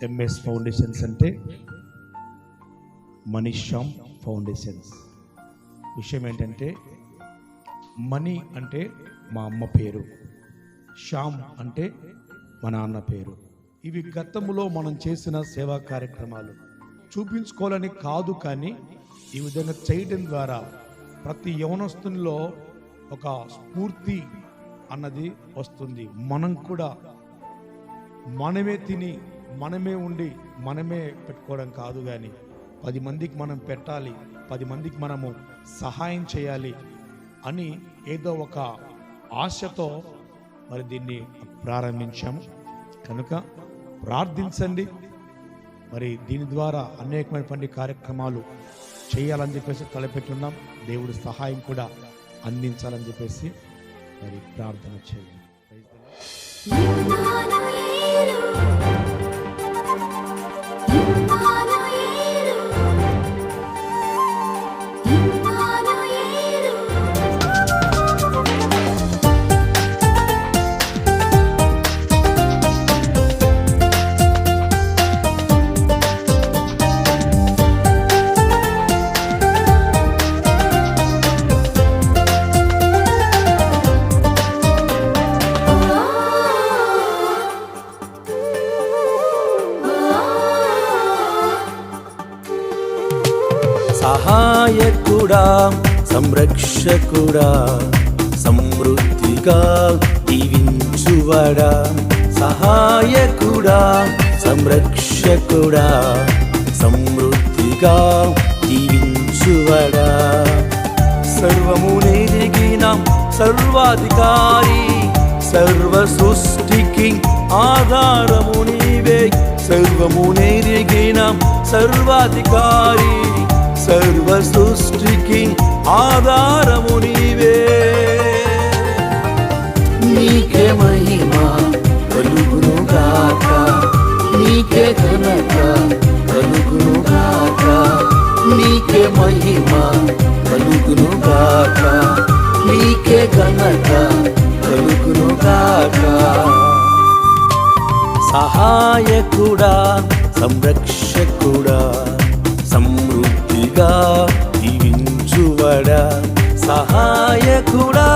MS foundations అంటే money Shyam foundations. విషయం ఏంటంటే, మనీ అంటే మా అమ్మ పేరు, శ్యామ్ అంటే మా నాన్న పేరు. ఇవి గతంలో మనం చేసిన సేవా కార్యక్రమాలు చూపించుకోవాలని కాదు, కానీ ఈ విధంగా చేయడం ద్వారా ప్రతి యవనస్తునిలో ఒక స్ఫూర్తి అన్నది వస్తుంది. మనం కూడా మనమే తిని మనమే ఉండి మనమే పెట్టుకోవడం కాదు, కానీ 10 మందికి మనం పెట్టాలి, 10 మందికి మనము సహాయం చేయాలి అని ఏదో ఒక ఆశతో మరి దీన్ని ప్రారంభించాము. కనుక ప్రార్థించండి. మరి దీని ద్వారా అనేకమైనటువంటి కార్యక్రమాలు చేయాలని చెప్పేసి తలపెట్టున్నాం. దేవుడి సహాయం కూడా అందించాలని చెప్పేసి మరి ప్రార్థన చేయండి. సహాయకుడా, సంరక్షకుడా, సమృద్ధిగా దీవించువాడా. సహాయకుడా, సంరక్షకుడా, సమృద్ధిగా దీవించువాడా. సర్వము నెరిగిన సర్వాధికారి, సర్వ సృష్టికి ఆధారము నీవే. సర్వము నెరిగిన సర్వాధికారి, సర్వ సృష్టికి ఆధారము నీవే. నీకే మహిమ కలుగును గాక, నీకే ఘనత కలుగును గాక. నీకే మహిమ కలుగును గాక, నీకే ఘనత కలుగును గాక. సహాయకుడా, సంరక్షకుడా, సమృద్ధిగా దీవించువాడా. సహాయకుడా,